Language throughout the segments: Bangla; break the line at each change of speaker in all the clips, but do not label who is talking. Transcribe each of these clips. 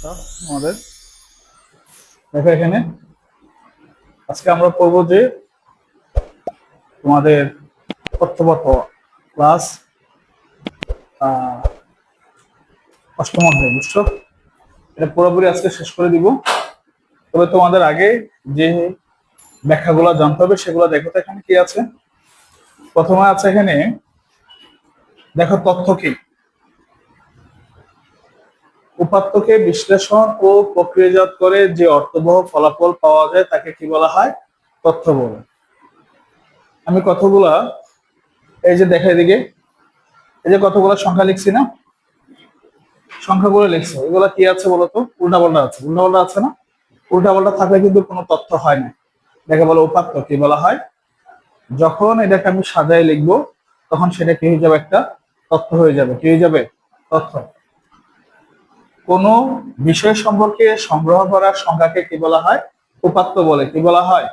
আচ্ছা, আমাদের দেখো এখানে আজকে আমরা পড়বো যে তোমাদের তথ্যপত্র ক্লাস অষ্টম অধ্যায়, বুঝছো? এটা পুরোপুরি আজকে শেষ করে দিব। তবে তোমাদের আগে যে ব্যাখ্যাগুলো জানতে হবে সেগুলো দেখো তো এখানে কি আছে। প্রথমে আছে এখানে, দেখো তথ্য কি। উপাত্তকে বিশ্লেষণ ও প্রক্রিয়াজাত করে যে অর্থবহ ফলাফল পাওয়া যায় তাকে কি বলা হয়? তথ্য বলে। আমি কতগুলা এই যে দেখা এদিকে, এই যে কতগুলো সংখ্যা লিখছি না, সংখ্যাগুলো লিখছো, এগুলো কি আছে বলতো? উল্টাপাল্টা আছে, উল্টাপাল্টা আছে না? উল্টাপাল্টা থাকলে কিন্তু কোনো তথ্য হয় না। দেখে বলো উপাত্ত কি বলা হয়? যখন এটাকে আমি সাজায় লিখবো তখন সেটা কি হয়ে যাবে? একটা তথ্য হয়ে যাবে। কি হয়ে যাবে? তথ্য। কোন বিষয় সম্পর্কে সংগ্রহ করার সংখ্যাকে কি বলা হয়? উপাত্ত বলে। কি বলা হয়?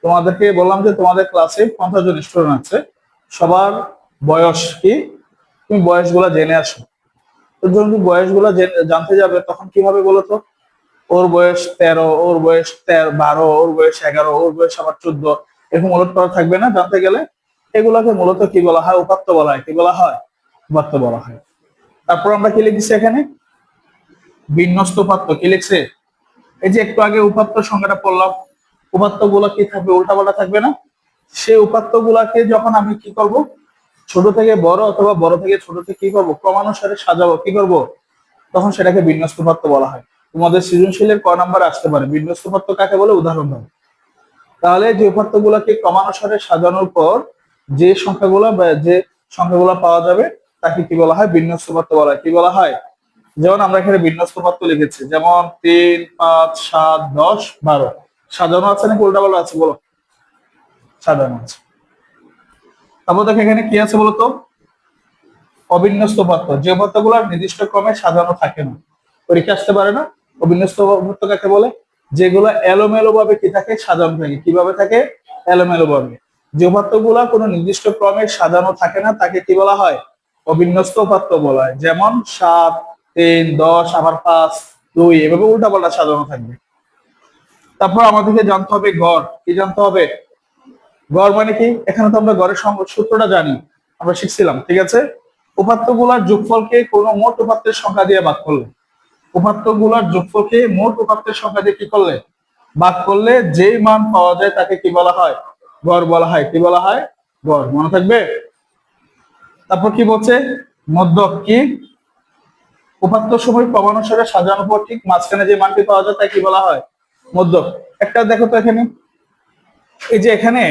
তোমাদেরকে বললাম যে তোমাদের ক্লাসে 50 জন স্টুডেন্ট আছে, সবার বয়স কি, তুমি বয়সগুলা জেনে আসো। তো যখন তুমি বয়সগুলা জানতে যাবে তখন কিভাবে বলো তো? ওর বয়স 13, ওর বয়স 12, ওর বয়স 11, ওর বয়স আবার 14, এরকম উলট করা থাকবে না জানতে গেলে? এগুলাকে মূলত কি বলা হয়? উপাত্ত বলা হয়। কি বলা হয়? উপাত্ত বলা হয়। তারপর আমরা কি লিখছি এখানে? বিন্যস্ত উপাত্ত। কি লিখছে? এই যে একটু আগে উপাত্ত সংখ্যাটা পড়লাম, উপাত্ত গুলা কি থাকবে? উল্টাপাল্টা থাকবে না? সেই উপাত্ত গুলাকে যখন আমি কি করব, ছোট থেকে বড় অথবা বড় থেকে ছোটতে কি করব, ক্রমানুসারে সাজাবো, কি করব, তখন সেটাকে বিন্যস্ত উপাত্ত বলা হয়। তোমাদের সৃজনশীলের ক নাম্বার আসতে পারে বিন্যস্ত উপাত্ত কাকে বলে, উদাহরণ দাও। তাহলে যে উপাত্ত গুলাকে ক্রমানুসারে সাজানোর পর যে সংখ্যাগুলা বা যে সংখ্যাগুলা পাওয়া যাবে তাকে কি বলা হয়? বিন্যস্ত উপাত্ত বলা হয়। কি বলা হয়? যেমন আমরা এখানে বিন্যস্ত উপাত্ত লিখেছি, যেমন 3, 5, 7, 10, 12। সাজানো আছে নাকি উল্টাপাল্টা আছে বলো? সাজানো আছে। তারপর দেখো এখানে কি আছে বলতো? অবিন্যস্ত উপাত্ত। যে উপাত্তগুলো নির্দিষ্ট ক্রমে সাজানো থাকে না, পরীক্ষা আসতে পারে না। অবিন্যস্ত উপাত্ত কাকে বলে? যেগুলো এলোমেলো ভাবে কি থাকে? সাজানো থাকে। কিভাবে থাকে? এলোমেলো ভাবে। যে উপাত্তগুলো কোনো নির্দিষ্ট ক্রমে সাজানো থাকে না তাকে কি বলা হয়? অবিন্যস্ত উপাত্ত বলা হয়। যেমন 7, 3, 10, আবার 5, 2, এভাবে উল্টাপাল্টা সাজানো থাকবে। তারপর আমাদেরকে জানতে হবে গড়। কি জানতে হবে? গড় মানে কি? এখানে তো আমরা গড়ের সূত্রটা জানি, আমরা শিখছিলাম, ঠিক আছে? উপাত্তগুলার যোগফলকে কোন মোট উপাত্তের সংখ্যা দিয়ে ভাগ করলে, উপাত্তগুলার যোগফলকে মোট উপাত্তের সংখ্যা দিয়ে কি করলে? ভাগ করলে যে মান পাওয়া যায় তাকে কি বলা হয়? গড় বলা হয়। কি বলা হয়? গড়। মনে থাকবে? তারপর কি বলছে? মধ্যক কি? উপাত্ত সময় ক্রমানুসারে সাজানোর পর ঠিক মাঝখানে যে মানটি পাওয়া যায় তাকে কি বলা হয়? মধ্যক। একটা দেখো তো এখানে, এই যে এখানে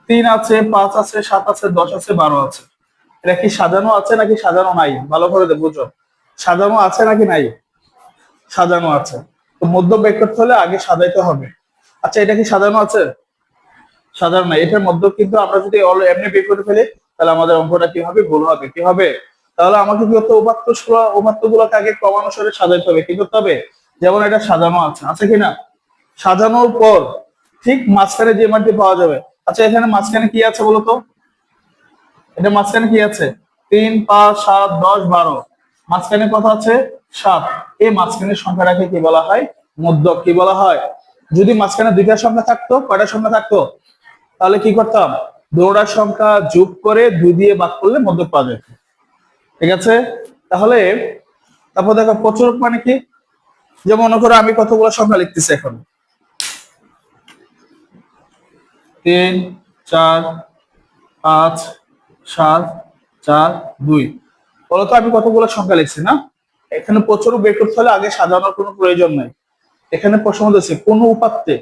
3 আছে, 5 আছে, 7 আছে, 10 আছে, 12 আছে। এটা কি সাজানো আছে নাকি সাজানো নাই? ভালো করে বুঝো। সাজানো আছে নাকি নাই? সাজানো আছে। তো মধ্য বের করতে হলে আগে সাজাইতে হবে। আচ্ছা, এটা কি সাজানো আছে? সাজানো নাই। এটার মধ্য কিন্তু আমরা যদি এমনি বের করে ফেলি তাহলে আমাদের অঙ্কটা কি হবে? ভুল হবে। কি হবে? তাহলে আমাকে কি করতে? উপাত্ত গুলোকে আগে ক্রমানুসারে সাজাইতে হবে। কি করতে হবে? যেমন এটা সাজানো আছে, আছে কিনা? সাজানোর পর ঠিক মাঝখানে যে মানটি পাওয়া যাবে। আচ্ছা, এখানে মাঝখানে কি আছে বলতো? এটা মাঝখানে কি আছে? 3, 5, 7, 10, 12। মাঝখানে কত আছে? 7। এই মাঝখানের সংখ্যাটাকে কি বলা হয়? মধ্যক। কি বলা হয়? যদি মাঝখানে দুইটা সংখ্যা থাকতো, কয়টা সংখ্যা থাকতো? তাহলে কি করতাম? দুটোর সংখ্যা যোগ করে 2 দিয়ে ভাগ করলে মধ্যক পাওয়া যেত। ঠিক আছে? তাহলে তারপর দেখো প্রচুরক মানে কি? যেমন মনে করো আমি কতগুলো সংখ্যা লিখতেছি এখন, 3, 4, 5, 7, 4, 2। বলতো আমি কতগুলো সংখ্যা লিখছি না? এখানে প্রচুর বের করতে হলে আগে সাজানোর কোনো প্রয়োজন নাই। এখানে প্রশ্ন বলছে কোন উপাত্তে,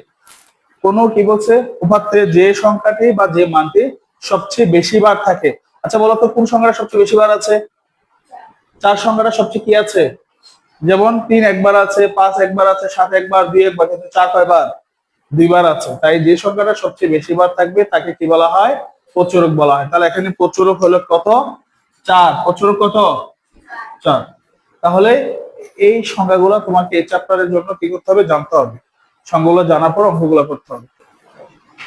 কোন কি বলছে? উপাত্তে যে সংখ্যাটি বা যে মানটি সবচেয়ে বেশি বার থাকে। আচ্ছা বলতো কোন সংখ্যাটা সবচেয়ে বেশি বার আছে? 4 সংখ্যাটা সবচেয়ে কি আছে? যেমন 3 একবার আছে, 5 একবার আছে, 7 একবার, 2 একবার, কিন্তু 4 কয়বার? 2 বার আছে। তাই যে সংখ্যাটা সবচেয়ে বেশি বার থাকবে তাকে কি বলা হয়? প্রচুরক বলা হয়। তাহলে এখানে প্রচুরক হলো কত? 4। প্রচুরক কত? 4। তাহলে এই সংখ্যাগুলো তোমাকে এই চ্যাপ্টারের জন্য কি করতে হবে? জানতে হবে। সংখ্যাগুলো জানার পর অঙ্কগুলো করতে হবে।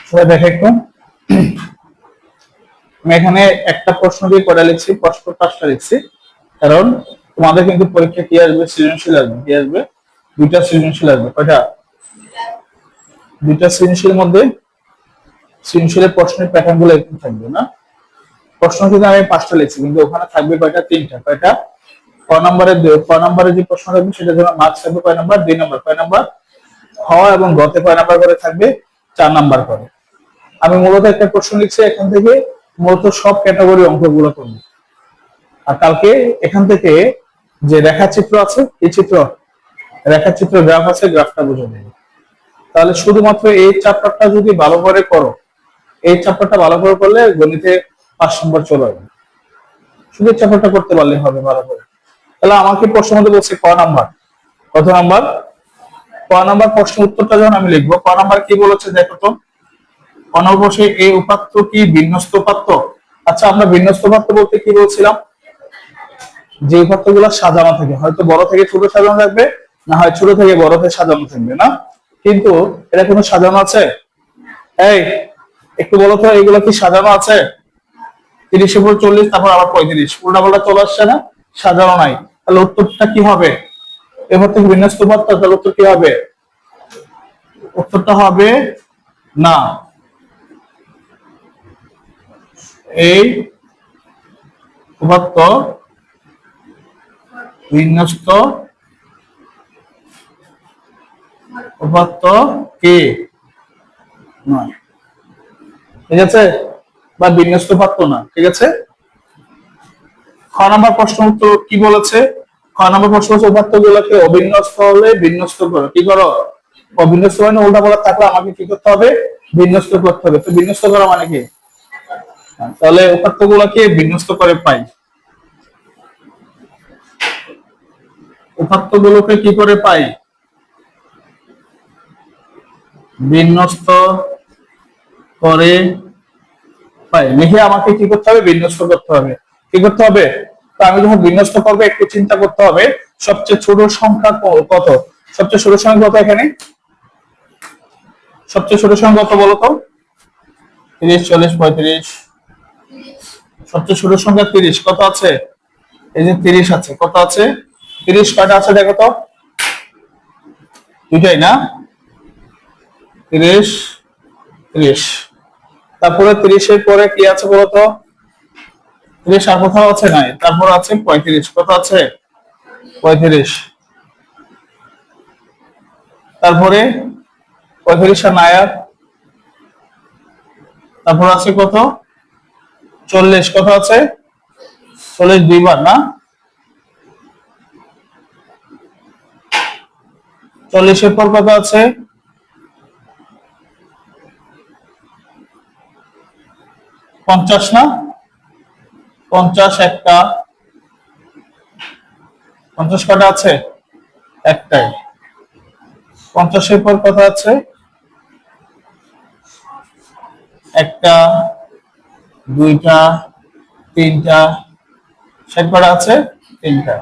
সবাই দেখে একটু, আমি এখানে একটা প্রশ্ন দিয়ে করে লিখছি, প্রশ্ন 5টা লিখছি, কারণ তোমাদের কিন্তু পরীক্ষা কি আসবে, সৃজনশীল আসবে। কি আসবে? দুইটা সৃজনশীল আসবে। কয়টা? দুইটা সৃজনশীলের মধ্যে সৃজনশীলের প্রশ্নের প্যাটার্ন গুলো এরকম থাকবে না? প্রশ্ন কিন্তু আমি 5টা লিখছি, কিন্তু ওখানে থাকবে কয়টা? 3টা। কয়টা? ক নম্বরে যে প্রশ্ন থাকবে সেটা জন্য মার্কস থাকবে কয় নাম্বার? 2 নাম্বার। কয় নাম্বার? খ এবং গতে কয় নাম্বার করে থাকবে? 4 নাম্বার করে। আমি মূলত একটা প্রশ্ন লিখছি, এখান থেকে মূলত সব ক্যাটাগরি অঙ্কগুলো করব। আর কালকে এখান থেকে যে রেখাচিত্র আছে, এই চিত্র, রেখাচিত্র গ্রাফ আছে, গ্রাফটা বুঝে নেবে। তাহলে শুধুমাত্র এই চ্যাপ্টারটা যদি ভালো করে করো, এই চ্যাপ্টারটা ভালো করে করলে গণিতে 5 নম্বর চলে আসবে। শুধু চ্যাপ্টারটা করতে পারলে হবে ভালো করে। তাহলে আমাকে প্রশ্ন মধ্যে বলছে ক নাম্বার। কত নাম্বার? ক নাম্বার প্রশ্ন উত্তরটা যখন আমি লিখবো, ক নাম্বার কি বলেছে দেখো তো। অনবশে এই উপাত্ত কি বিন্যস্ত উপাত্ত? আচ্ছা, আমরা বিন্যস্ত উপাত্ত বলতে কি বলছিলাম? যে উপাত্ত গুলা সাজানো থাকে, হয়তো বড় থেকে ছোট সাজানো থাকবে, না হয় ছোট থেকে বড়তে সাজানো থাকবে, না? কিন্তু এটা কোনো সাজানো আছে? এই একটু বলো তো, এগুলো কি সাজানো আছে? 30 উপর 40, তারপর আবার 35, উল্টা পাল্টা চলে আসছে না? সাজানো নাই। তাহলে উত্তরটা কি হবে? এবার থেকে বিন্যস্ত উপাত্ত, তাহলে উত্তর কি হবে? উত্তরটা হবে না। এই উপাত্ত বিন্যস্ত উপাত্ত কি নয়। ঠিক আছে? বা বিন্যস্ত উপাত্ত না। ঠিক আছে? খ নাম্বার প্রশ্ন উত্তর কি বলেছে? খ নাম্বার প্রশ্ন হচ্ছে উপাত্ত গুলোকে অবিন্যস্ত হলে বিন্যস্ত করো। কি করো? অবিন্যস্ত মানে উল্টা পাল্টা থাকলে আমাকে কি করতে হবে? বিন্যস্ত করতে হবে। তো বিন্যস্ত করা মানে কি? তাহলে উপাত্ত গুলোকে বিন্যস্ত করে পাই। উপাত্ত গুলোকে কি করে পাই? বিন্যস্ত করে পাই। লিখে আমাকে কি করতে হবে? বিন্যস্ত করতে হবে। কি করতে হবে? তো আমি যখন বিন্যস্ত করবো, একটু চিন্তা করতে হবে সবচেয়ে ছোট সংখ্যা কত। সবচেয়ে ছোট সংখ্যা কত এখানে? সবচেয়ে ছোট সংখ্যা কত বলো তো? 30, 40, 35। সবচেয়ে ছোট সংখ্যা 30। কত আছে? এই যে 30 আছে। কত আছে? 30 কয়টা আছে দেখো তো? দুইটাই না? 30, 30। তারপরে 30 এর পরে কি আছে বলতো? 30 আর কোথাও আছে? নাই। তারপর আছে 35। কত আছে? 35। তারপরে 35 আর নাই আর। তারপর আছে কত? 40। কত আছে? 40 দুইবার না? 40 এর পর কত আছে? 50 না? 50 একটা। 50 কটা আছে? একটাই। 50 এর পর কত আছে? একটা, দুইটা, তিনটা। 60 কটা আছে? তিনটা।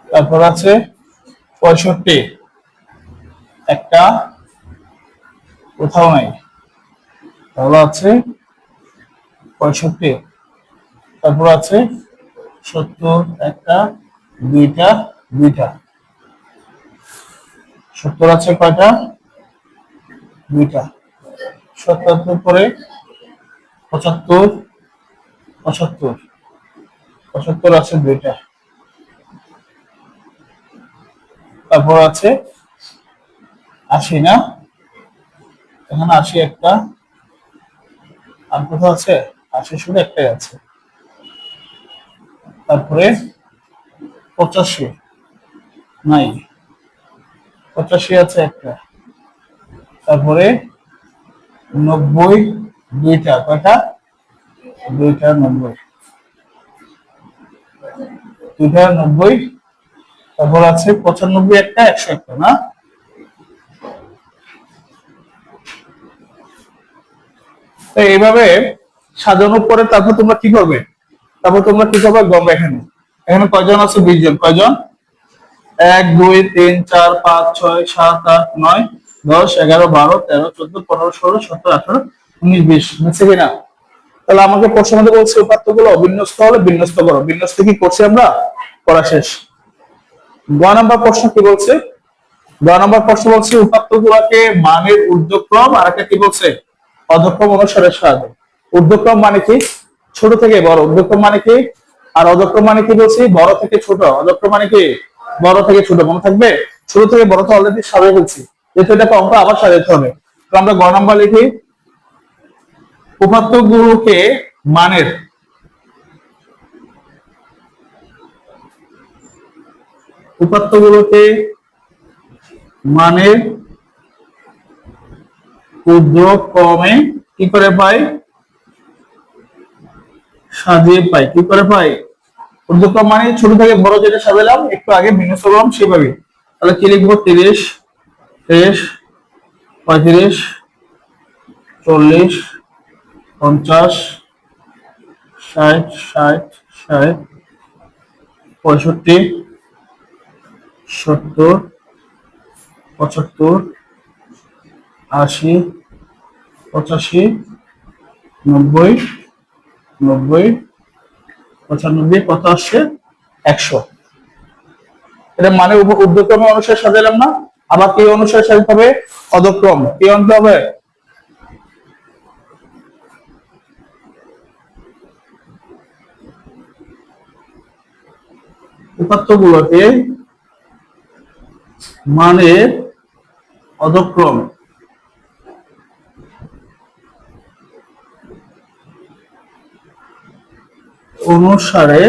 তারপর আছে 65। একটা, কোথাও নাই। তাহলে আছে 65। তারপর আছে 70। একটা, দুইটা, দুইটা। 70 আছে কয়টা? দুইটা। 70 পরে 75, 75। 75 আছে দুইটা। তারপর আছে 80 না? এখানে 80 একটা। আর কোথাও আছে? 80 শুধু একটাই আছে। তারপরে 85 নাই। 85 আছে একটা। তারপরে 90, দুইটা। কয়টা? দুইটা 90। দুইটা 90। তারপর আছে 95 একটা, 100 একটা না? তো এইভাবে সাজানোর পরে তারপর তোমরা কি করবে? তারপর তোমরা কি করবে? গম এখানে, এখানে কয়জন আছে? 20 জন। কয়জন? 1, 2, 3, 4, 5, 6, 7, 8, 9, 10, 11, 12, 13, 14, 15, 16, 17, 18, 19, 20। মিলছে কিনা? তাহলে আমাকে প্রশ্নের মধ্যে বলছে উপাত্তগুলো বিন্যস্ত হলে বিন্যস্ত করো। বিন্যস্ত কি করছি আমরা? করা শেষ। গ নাম্বার প্রশ্ন কি বলছে? গ নাম্বার প্রশ্ন বলছে উপাত্তগুলোকে মানের ঊর্ধ্বক্রম আর একটা কি বলছে অধক্রম অনুসারে সাজাও। ঊর্ধ্বক্রম মানে কি? ছোট থেকে বড়। ঊর্ধ্বক্রম মানে কি? আর অধক্রম মানে কি বলছি? বড় থেকে ছোট। অধক্রম মানে কি? বড় থেকে ছোট। মনে থাকবে? ছোট থেকে বড় তো অলরেডি সাজিয়ে ফেলছি, যেহেতু এটাকে অঙ্ক আবার সাজাতে হবে। তো আমরা গ নাম্বার লিখি উপাত্তগুলোকে মানের উপাত্তগুলোকে মানের ঊর্ধ্বক্রমে কি করে পাই? সাজিয়ে পাই। কি করে পাই? ঊর্ধ্বক্রম মানে ছোট থেকে বড় যেটা সাজালাম একটু আগে বিন্যস্ত করলাম সেভাবে। তাহলে কি লিখবো? 30, 30, 35, 40, 50, 60, 60, 60, 65, 70, 75, 80, 85, 90, 90, 95, কত আসছে? 100। এটা মানে ঊর্ধ্বক্রমে অনুসারে সাজালাম না? আবার কি অনুসারে সাজাতে হবে? অধক্রম। কি আনতে হবে? উপাত্তগুলোকে মানের অধক্রম অনুসারে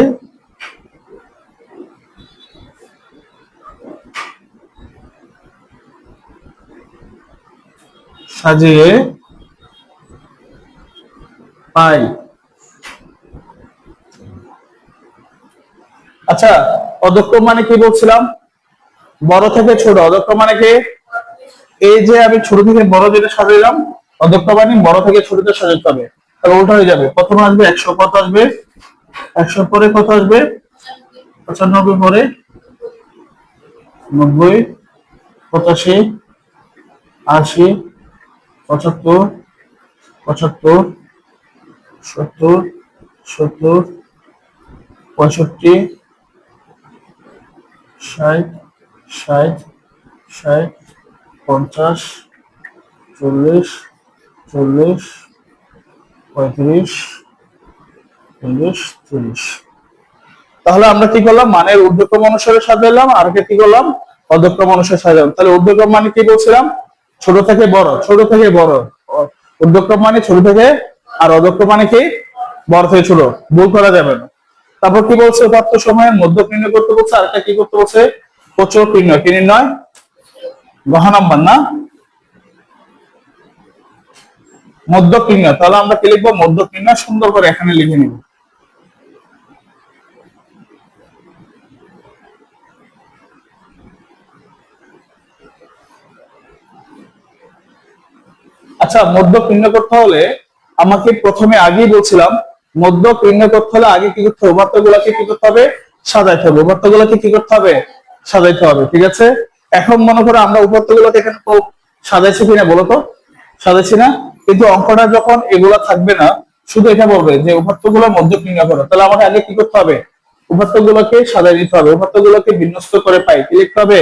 সাজিয়ে পাই। আচ্ছা, অধক্রম মানে কি বলছিলাম? বড় থেকে ছোট। অধক্রম মানে কি? এই যে আমি ছোট থেকে বড় যেটা সাজাইলাম, অধক্রম মানে বড় থেকে ছোটতে সাজাতে হবে। তাহলে উল্টা হয়ে যাবে। প্রথমে আসবে 100, কত আসবে? 100 পরে কত আসবে? 95 পরে 90, 85, 80, 75, 75, 70, 70, 65, 60, 60, 60, 50, 40, 40, 35, 40, 30। তাহলে আমরা কি করলাম? মানের ঊর্ধ্বক্রম অনুসারে সাজালাম আর কি করলাম? অধক্রম অনুসারে সাজালাম। তাহলে ঊর্ধ্বক্রম মানে কি বলছিলাম? ছোট থেকে বড়। ছোট থেকে বড়। ঊর্ধ্বক্রম মানে ছোট থেকে, আর অধক্রম মানে কি? বড় থেকে ছোট। ভুল করা যাবে না। তারপর কি বলছে? উপাত্ত সময়ের মধ্যক নির্ণয় করতে বলছে, আর একটা কি করতে বলছে? প্রচুরক নির্ণয়। কি নির্ণয়? গহ নাম্বার না, মধ্যক নির্ণয়। তাহলে আমরা কি লিখবো? মধ্যক নির্ণয়। সুন্দর করে এখানে লিখে নিব। আচ্ছা, মধ্যক নির্ণয় করতে হলে আমাকে প্রথমে আগেই বলছিলাম মধ্যক নির্ণয় করতে হলে আগে কি করতে হবে? উপাত্তগুলোকে কি করতে হবে? সাজাইতে হবে। উপাত্তগুলোকে কি করতে হবে? সাজাইতে হবে। ঠিক আছে। এখন মনে করো আমরা উপাত্তগুলোকে এখানে সাজাইছি কিনা বলো তো? সাজাইছি না? কিন্তু অঙ্কটা যখন এগুলা থাকবে না, শুধু এটা বলবে যে উপাত্তগুলোর মধ্যক নির্ণয় করো, তাহলে আমাকে আগে কি করতে হবে? উপাত্তগুলোকে সাজাই দিতে হবে। উপাত্তগুলোকে বিন্যস্ত করে পাই। কি লিখতে হবে?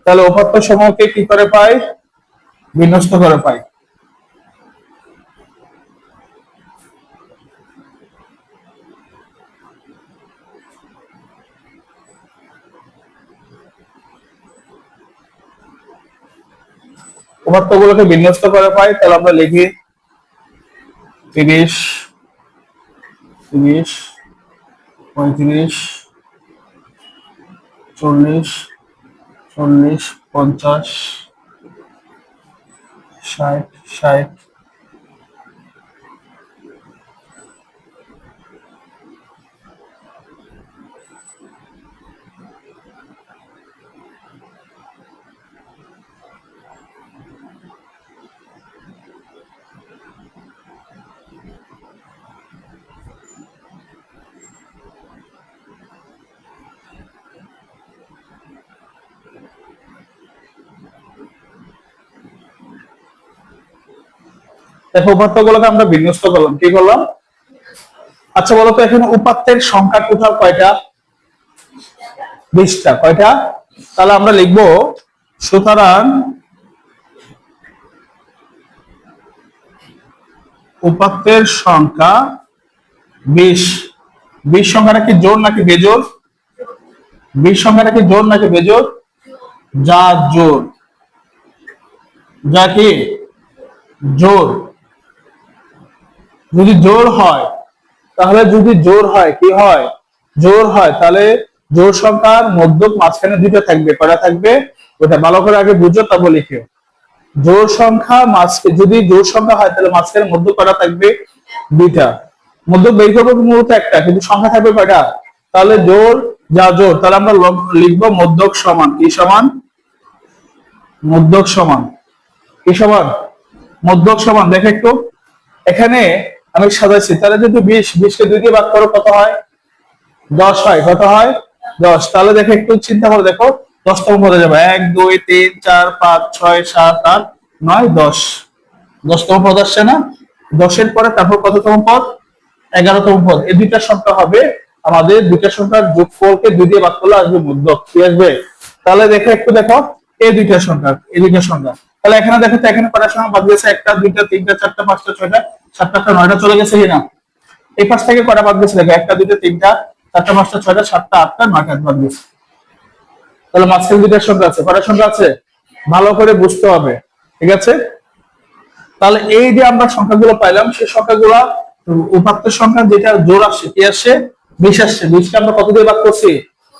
তাহলে উপাত্ত সমূহকে কি করে পাই? বিন্যস্ত করে পাই। উপাত্তগুলোকে বিন্যস্ত করে পাই। তাহলে আমরা লিখি 30, 30, 35, 40, 40, 50, 60, 60, দেখো উপাত্তগুলোকে আমরা বিন্যস্ত করলাম। কি করলাম? আচ্ছা বলো তো এখানে উপাত্তের সংখ্যা টোটাল কয়টা? 20টা। কয়টা? তাহলে আমরা লিখবো সুতরাং উপাত্তের সংখ্যা 20। 20 সংখ্যাটা কি জোড় নাকি বেজোড়? 20 সংখ্যাটা কি জোড় নাকি বেজোড়? যা জোড়। যা কি জোড়। যদি জোড় হয় তাহলে যদি জোড় হয় কি হয়? জোড় হয় তাহলে জোড় সংখ্যার মধ্যক মাঝখানে দুইটা থাকবে। কয়টা থাকবে? ওটা ভালো করে আগে বুঝো তারপর লিখিও। জোড় সংখ্যা যদি জোড় সংখ্যা হয় তাহলে মাঝখানে মধ্যক কয়টা থাকবে? দুইটা। মধ্যক বের করবো মূলত একটা, কিন্তু সংখ্যা থাকবে কয়টা? তাহলে জোড় যা জোড়, তাহলে আমরা লিখবো মধ্যক সমান কি সমান? মধ্যক সমান কি সমান? মধ্যক সমান। দেখো একটু এখানে আমি সাজাইছি, তাহলে যদি 20 কে 2 দিয়ে ভাগ করো কত হয়? 10 হয়। কত হয়? 10। তাহলে দেখো একটু চিন্তা করে দেখো 10তম পদে যাবে 1 2 3 4 5 6 7 8 9 10। 10তম পদ আসছে না? 10-এর পরে তারপর কততম পদ? 11তম পদ। এই দুইটা সংখ্যা হবে আমাদের, দুইটা সংখ্যার যোগফলকে 2 দিয়ে ভাগ করলে আসবে মধ্যক। কি আসবে? তাহলে দেখো একটু দেখো এই দুইটা সংখ্যা, এই দুইটা সংখ্যা। তাহলে এখানে দেখো তো এখানে কয়টা সংখ্যা বাদ গেছে? 1টা 2টা 3টা 4টা 5টা 6টা 7টা 8টা 9টা চলে গেছে কিনা? এই পাশ থেকে কয়টা বাদ গেছে? দেখো 1টা 2টা 3টা 4টা 5টা 6টা 7টা 8টা 9টা বাদ গেছে। তাহলে মাঝখানে দুইটা সংখ্যা আছে। কয়টা সংখ্যা আছে? ভালো করে বুঝতে হবে। ঠিক আছে? তাহলে এই যে আমরা সংখ্যাগুলো পাইলাম, সেই সংখ্যাগুলো উপাত্তের সংখ্যা যেটা জোড় আসছে কি আসছে? 20 আসছে। 20কে আমরা কত দিয়ে ভাগ করছি?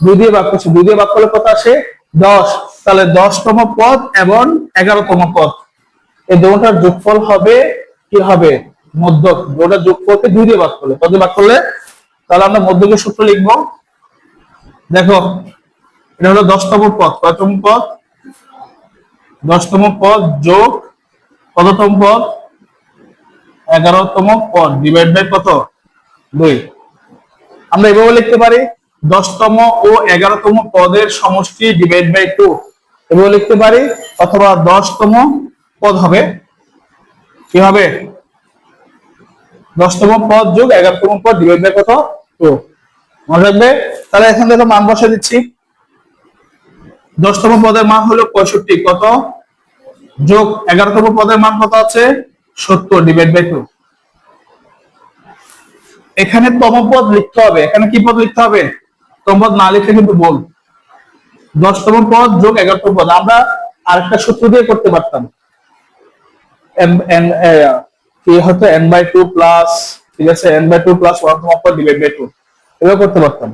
2 দিয়ে ভাগ করছি। 2 দিয়ে ভাগ করলে কত আসে? 10। তাহলে 10তম পদ এবং 11তম পদ এই দুটোটার যোগফল হবে কি হবে? মধ্যক। দুটোটার যোগফলকে 2 দিয়ে ভাগ করলে, কত দিয়ে ভাগ করলে? তাহলে আমরা মধ্যকের সূত্র লিখবো। দেখো এটা হলো 10তম পদ। কয়তম পদ? 10তম পদ যোগ কততম পদ? 11তম পদ ডিভাইড বাই কত? 2। আমরা এভাবে লিখতে পারি 10তম ও 11তম পদের সমষ্টি ডিভাইড বাই 2 এভাবে লিখতে পারি, অথবা 10তম পদ হবে কি হবে? 10তম পদ যোগ 11তম পদ ডিভাইড বাই কত? 2। মনে রাখবে। তাহলে এখন দেখো মান বসে দিচ্ছি। 10তম পদের মান হলো 65, কত? যোগ 11তম পদের মান কত আছে? 70 ডিভাইড বাই 2। এখানে তম পদ লিখতে হবে। এখানে কি পদ লিখতে হবে? তম পদ না লিখলে কিন্তু বল। 10তম পদ যোগ 11তম পদ আমরা আরেকটা সূত্র দিয়ে করতে পারতাম। কি হতো? n/2 প্লাস, ঠিক আছে, n/2 প্লাস 1তম পদ ডিভাইড বাই 2 এভাবে করতে পারতাম।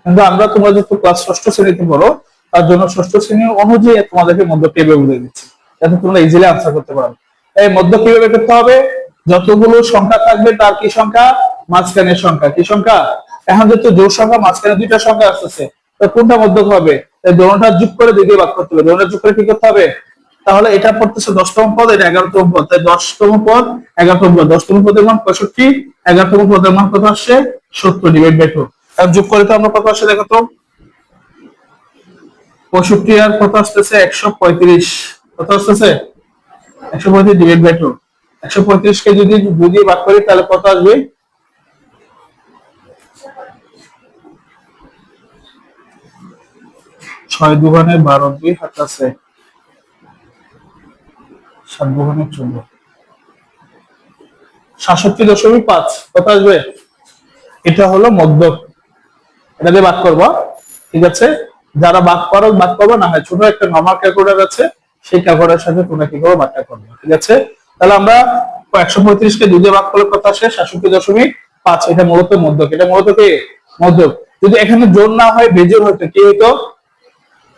কিন্তু আমরা, তোমরা যেহেতু ক্লাস 6ষ্ঠ শ্রেণীতে পড়ো, তার জন্য 6ষ্ঠ শ্রেণীর অনুযায়ী তোমাদেরকে মধ্যক কিভাবে বুঝিয়ে দিচ্ছি, যাতে তোমরা ইজিলি আনসার করতে পারো। এই মধ্যক কিভাবে করতে হবে? যতগুলো সংখ্যা থাকবে তার কি সংখ্যা? মাঝখানের সংখ্যা। কি সংখ্যা? এখন যেহেতু জোড় সংখ্যা, মাঝখানে দুইটা সংখ্যা আসতেছে, তো কোনটা মধ্যক হবে? এই দোনোটা যোগ করে 2 দিয়ে ভাগ করতে হবে। দোনোটা যোগ করে কি করতে হবে? তাহলে এটা পড়তেছে 10তম পদ, এটা 11তম পদ, তাই 10তম পদ 11তম পদ। 10তম পদের মান 65, 11তম পদের মান কত আসছে? 70 ডিভাইড বাই 2। আর যোগ করে তো আমরা কত আসছে দেখো তো? 65 আর কত আসতেছে? 135। কত আসতেছে? 135 ডিভাইড বাই 2। 135 কে যদি 2 দিয়ে ভাগ করি তাহলে কত আসবে? 6 দুগুণে 12, 2 হাত আছে 7 দুগুণে 14, 67.5 কত আসবে? এটা হলো মধ্যক। এটা দিয়ে ভাগ করবো। ঠিক আছে? যারা ভাগ করো ভাগ করবো, না হয় ছোট একটা নরমাল ক্যালকুলেটর আছে, সেই ক্যালকুলেটরের সাথে তোমরা কি করবো? ভাগটা করবো। ঠিক আছে? তাহলে আমরা 135 কে 2 দিয়ে ভাগ করলে কত আসে? 67.5। এটা মূলত মধ্যক। এটা মূলত কি? মধ্যক। যদি এখানে জোড় না হয় বেজোড় হতো, কি হতো?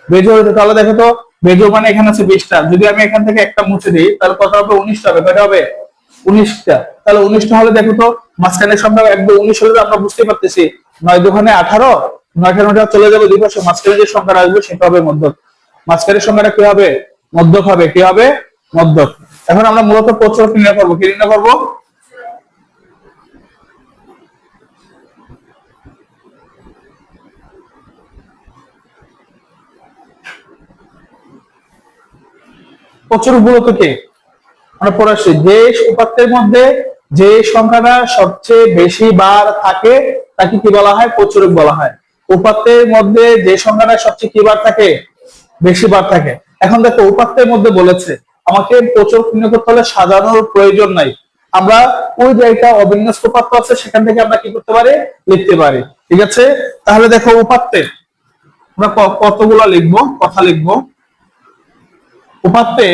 বেজোড় হতো। তাহলে দেখো তো বেজোড় মানে এখানে আছে 20টা, যদি আমি এখান থেকে একটা মুছে দিই তাহলে কত হবে? 19টা হবে। কয়টা হবে? 19টা। তাহলে 19টা হলে দেখো তো মাঝখানের সংখ্যা একদম 19 হলে আমরা বুঝতে পারতেছি 9 দুগুণে 18, 9টা চলে যাবে দুই পাশে, মাঝখানে যে সংখ্যাটা আসবে সেটা হবে মধ্যক। মাঝখানের সংখ্যাটা কি হবে? মধ্যক হবে। কি হবে? মধ্যক। এখন আমরা মূলত প্রচুর নির্ণয় করবো। কি নির্ণয় করবো? প্রচুর মূলত কি আমরা পড়ে আসছি, যে উপাত্তের মধ্যে যে সংখ্যাটা সবচেয়ে বেশি বার থাকে তাকে কি বলা হয়? প্রচুরক বলা হয়। উপাত্তের মধ্যে যে সংখ্যাটা সবচেয়ে কি বার থাকে? বেশি বার থাকে। এখন দেখো উপাত্তের মধ্যে বলেছে আমাকে প্রচুরক নির্ণয় করতে হলে সাজানোর প্রয়োজন নাই। আমরা ওই যে একটা অবিন্যস্ত উপাত্ত আছে সেখান থেকে আমরা কি করতে পারি? লিখতে পারি। ঠিক আছে, তাহলে দেখো উপাত্তে আমরা কতগুলো লিখবো, কথা লিখবো। উপাত্তে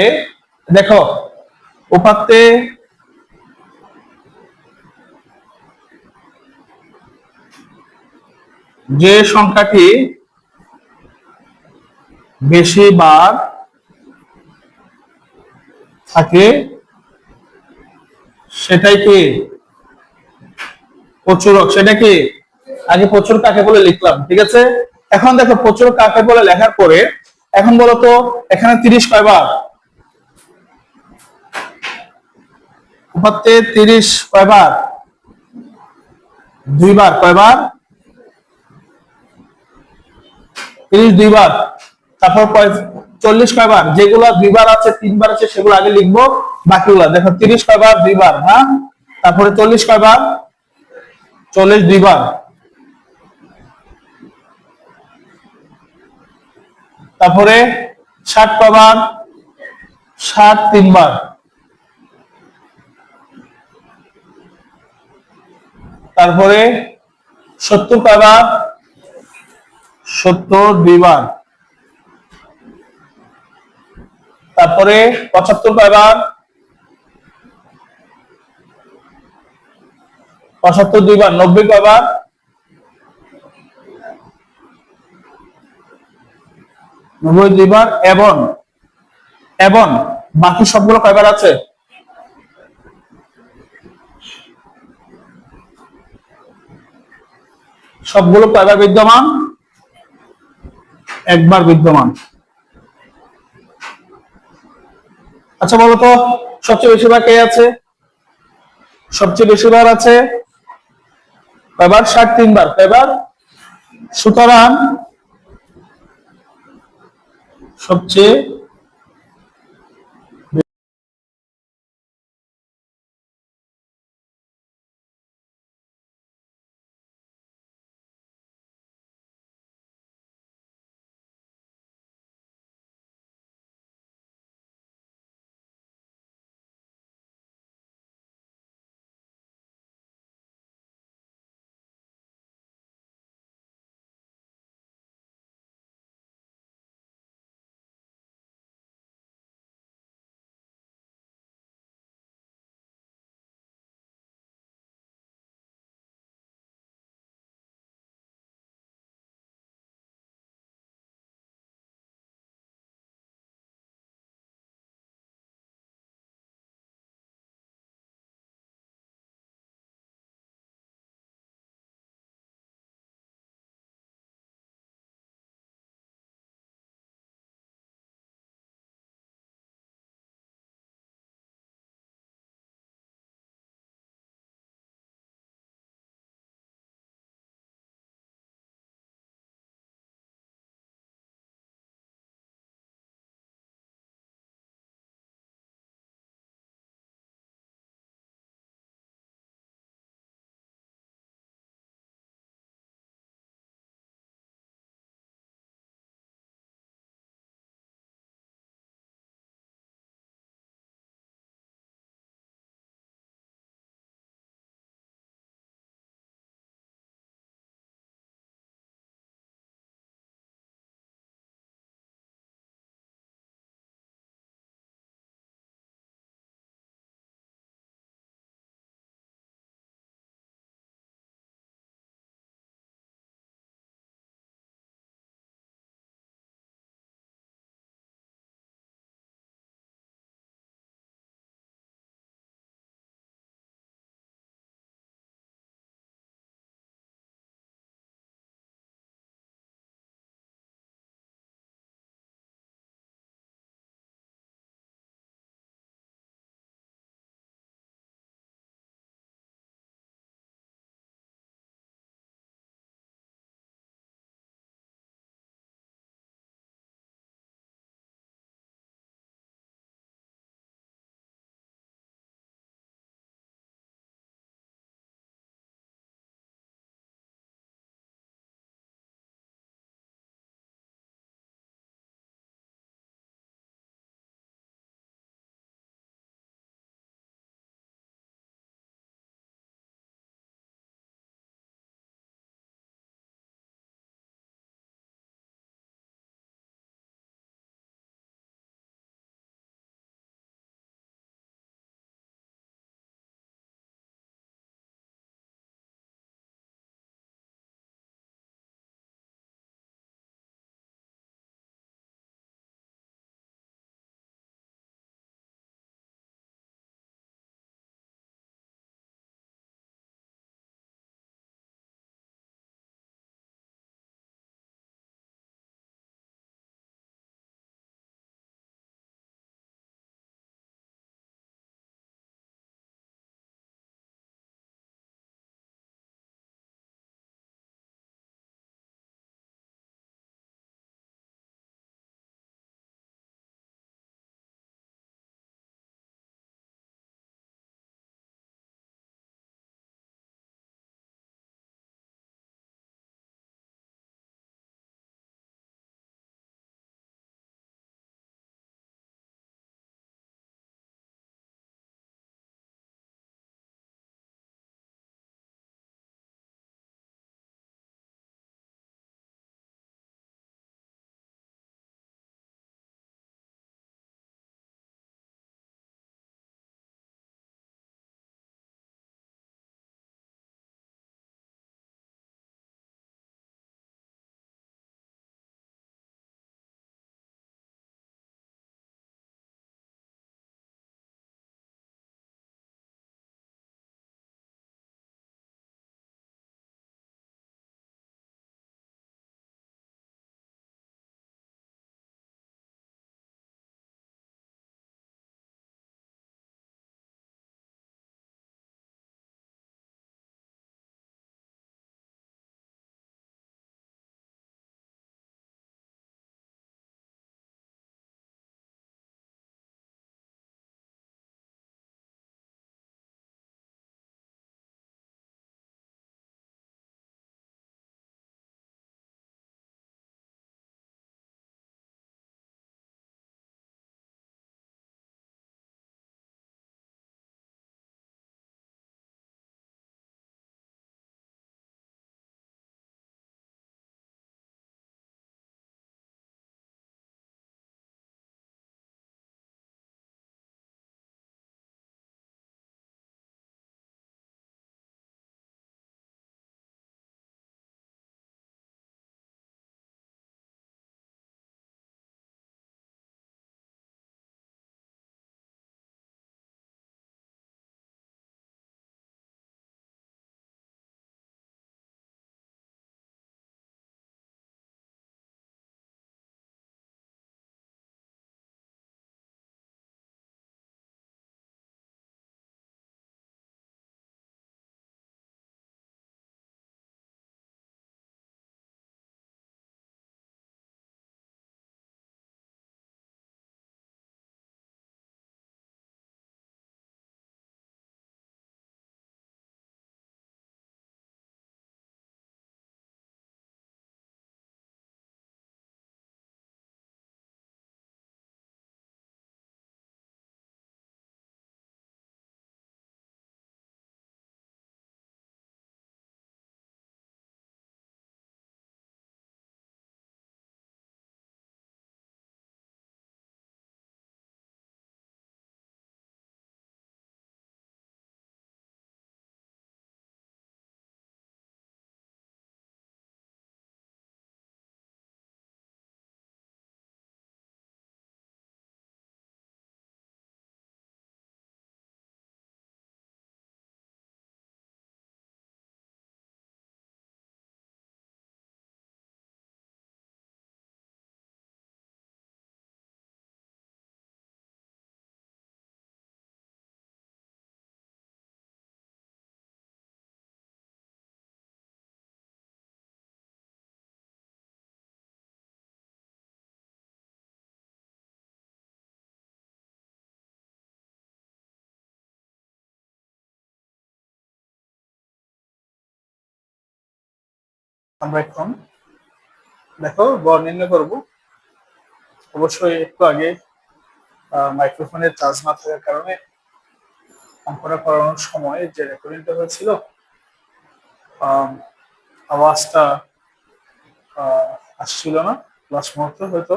দেখো, উপাত্তে যে সংখ্যাটি বেশি বার থাকে সেটাই কি? প্রচুরক। সেটা কি? আগে প্রচুর কাকে বলে লিখলাম। ঠিক আছে, এখন দেখো প্রচুর কাকে বলে লেখার পরে এখন বলো তো এখানে 30 কয়বার? উপাত্তে 30 কয়বার? দুইবার। কয়বার? 30 দুইবার। তারপর 40 কয়বার? যেগুলো দুইবার আছে, তিনবার আছে সেগুলো আগে লিখবো, বাকিগুলো দেখো 30 কয়বার? দুইবার। হ্যাঁ, তারপরে 40 কয়বার? 40 দুইবার। তারপরে 60 কয়বার? 60 তিনবার। তারপরে 70 কয়বার? 70 দুইবার। তারপরে 75 কয়বার? 75 দুইবার। 90 কয়বার? 90 দুইবার। এবং এবং বাকি সবগুলো কয়বার আছে? সবগুলো কয়বার বিদ্যমান? একবার বিদ্যমান। আচ্ছা বলো তো সবচেয়ে বেশি বার কে আছে? সবচেয়ে বেশি বার আছে কয়বার? 60 তিনবার। কয়বার? সুতরাং সবচেয়ে আমরা এখন দেখো গড় নির্ণয় করব। অবশ্যই একটু আগে মাইক্রোফোনের চার্জ না থাকার কারণে অঙ্কটা করানোর সময় যে রেকর্ডিংটা হয়েছিল আহ, আওয়াজটা আসছিল না লাস্ট মুহূর্তে হয়তো,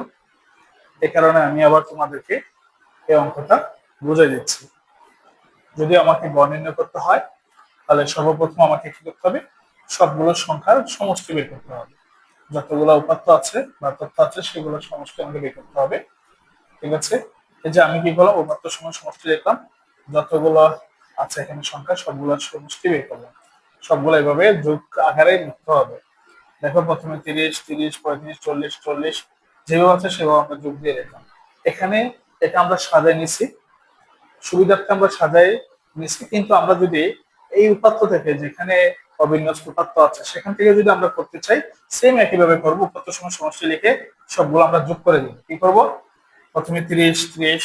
এই কারণে আমি আবার তোমাদেরকে এই অঙ্কটা বুঝাই দিচ্ছি। যদি আমাকে গড় নির্ণয় করতে হয় তাহলে সর্বপ্রথম আমাকে কি করতে হবে, সবগুলো সংখ্যার সমষ্টি বের করতে হবে। যতগুলো উপাত্ত আছে বা তথ্য আছে সেগুলোর সমষ্টি আমাকে বের করতে হবে। ঠিক আছে, এই যে আমি কি করলাম, উপাত্ত সময় সমষ্টি লিখলাম, যতগুলো আছে এখানে সংখ্যা সবগুলোর সমষ্টি বের করলাম। সবগুলো এভাবে যোগ আকারে লিখতে হবে। দেখো প্রথমে 30, 30, 35, 40, 40 যেভাবে আছে সেভাবে আমরা যোগ দিয়ে লিখলাম। এখানে এটা আমরা সাজাই নিছি, সুবিধার্থে আমরা সাজাই নিছি, কিন্তু আমরা যদি এই উপাত্ত থেকে যেখানে অবিন্যস্ত উপাত্ত আছে সেখান থেকে যদি আমরা করতে চাই, সেম একইভাবে করবো। উপাত্ত সময় সমষ্টি লিখে সবগুলো আমরা যোগ করে দিব। কি করব, প্রথমে 30, 30,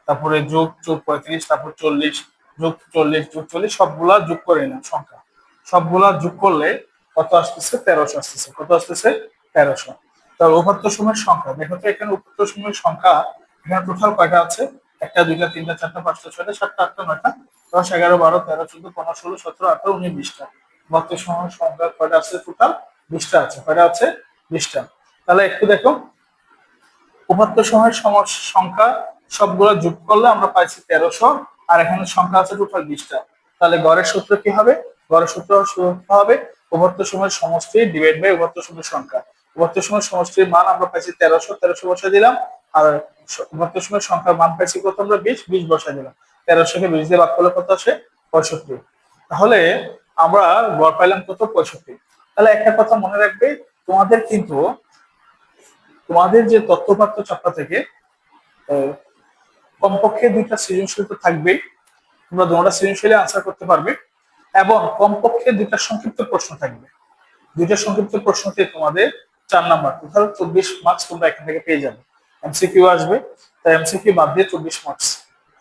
তারপরে যোগ যোগ 35, তারপর 40, যোগ 40, যোগ 40, সবগুলা যোগ করে নিলাম সংখ্যা। সবগুলা যোগ করলে কত আসতেছে, 1300 আসতেছে। কত আসতেছে, 1300। তার উপাত্ত সময়ের সংখ্যা দেখো তো, এখানে উপাত্ত সময়ের সংখ্যা এখানে টোটাল কয়টা আছে, 1, 2, 3, 4, 5, 6, 7, 8, 9, 10, 11, 12, 13, 14, 15, 16, 17, 18, 19, 20টা। উপাত্ত সময়ের সংখ্যা কয়টা আছে, টোটাল 20টা আছে। কয়টা আছে, 20টা। তাহলে একটু দেখো, উপাত্ত সময়ের সংখ্যা সবগুলো যোগ করলে আমরা পাইছি 1300, আর এখানে সংখ্যা আছে টোটাল 20টা। তাহলে গড়ের সূত্র কি হবে, গড়ের সূত্র হবে উপাত্ত সময়ের সমষ্টি ডিভাইড বাই উপাত্ত সময়ের সংখ্যা। উপাত্ত সময়ের সমষ্টির মান আমরা পাইছি 1300, 1300 বসাই দিলাম। আর উপাত্ত সময়ের সংখ্যার মান পাইছি কত, আমরা 20, 20 বসাই দিলাম। 1300 কে 20 দিয়ে ভাগ করলে কত আসে, 65। তাহলে আমরা গড় পাইলাম কত, 65। তাহলে একটা কথা মনে রাখবে, তোমাদের কিন্তু তোমাদের যে তথ্যপাত্র চাপটা থেকে কমপক্ষে 2টা সৃজনশীল তো থাকবেই, তোমরা 2টা সৃজনশীলে আনসার করতে পারবে, এবং কমপক্ষে 2টা সংক্ষিপ্ত প্রশ্ন থাকবে। 2টা সংক্ষিপ্ত প্রশ্নতে তোমাদের 4 নাম্বার, টোটাল 24 মার্কস তোমরা এখান থেকে পেয়ে যাবে। এমসিকিউ আসবে, তাই এমসিকিউ বাদ দিয়ে 24 মার্কস।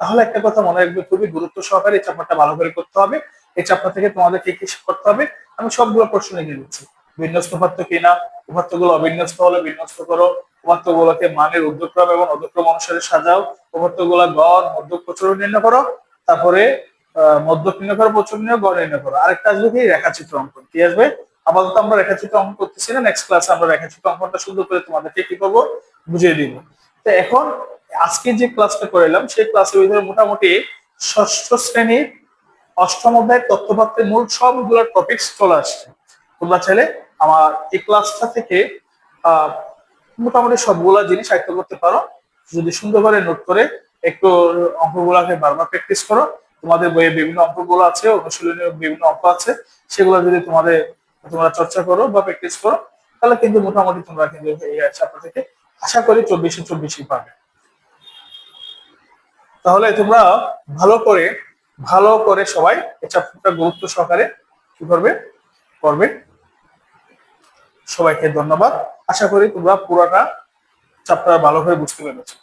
তাহলে একটা কথা মনে রাখবে, খুবই গুরুত্ব সহকারে এই চ্যাপ্টারটা ভালো করে করতে হবে। এই চ্যাপ্টার থেকে তোমাদের কি কি করতে হবে আমি সবগুলো প্রশ্ন লিখে দিচ্ছি। বিন্যস্ত উপাত্ত কিনা, উপাত্তগুলো অবিন্যস্ত হলে বিন্যস্ত করো, উপাত্তগুলোকে মানের ঊর্ধ্বক্রম এবং অধক্রম অনুসারে সাজাও, উপাত্তগুলো গড় মধ্যক প্রচুর নির্ণয় করো, তারপরে মধ্যক নির্ণয় করো, প্রচুর নির্ণয়, গড় নির্ণয় করো। আরেকটা আসবে কি, রেখাচিত্র অঙ্কন। কি আসবে, আপাতত আমরা রেখাচিত্র অঙ্কন করতেছি না, নেক্সট ক্লাসে আমরা রেখাচিত্র অঙ্কনটা সুন্দর করে তোমাদেরকে কি করবো, বুঝিয়ে দিব। তো এখন আজকে যে ক্লাসটা করালাম সেই ক্লাসের ভিতরে মোটামুটি ষষ্ঠ শ্রেণীর অষ্টম অধ্যায়ের তথ্যপাত্রের মূল সবগুলো টপিকস চলে আসছে। তোমরা চাইলে আমার এই ক্লাসটা থেকে আহ মোটামুটি সবগুলা জিনিস আয়ত্ত করতে পারো, যদি সুন্দরভাবে নোট করে একটু অঙ্কগুলাকে বারবার প্র্যাকটিস করো। তোমাদের বইয়ে বিভিন্ন অঙ্কগুলো আছে, অনুশীলনীয় বিভিন্ন অঙ্ক আছে, সেগুলো যদি তোমরা চর্চা করো বা প্র্যাকটিস করো, তাহলে কিন্তু মোটামুটি তোমরা কিন্তু এই চ্যাপ্টার থেকে আশা করি 24-24 পাবে। তাহলে তোমরা ভালো করে সবাই এই চ্যাপ্টারটা গুরুত্ব সহকারে কি করবে, করবে। সবাইকে ধন্যবাদ। আশা করি তোমরা পুরোটা চ্যাপ্টার ভালো করে বুঝতে পেরেছো।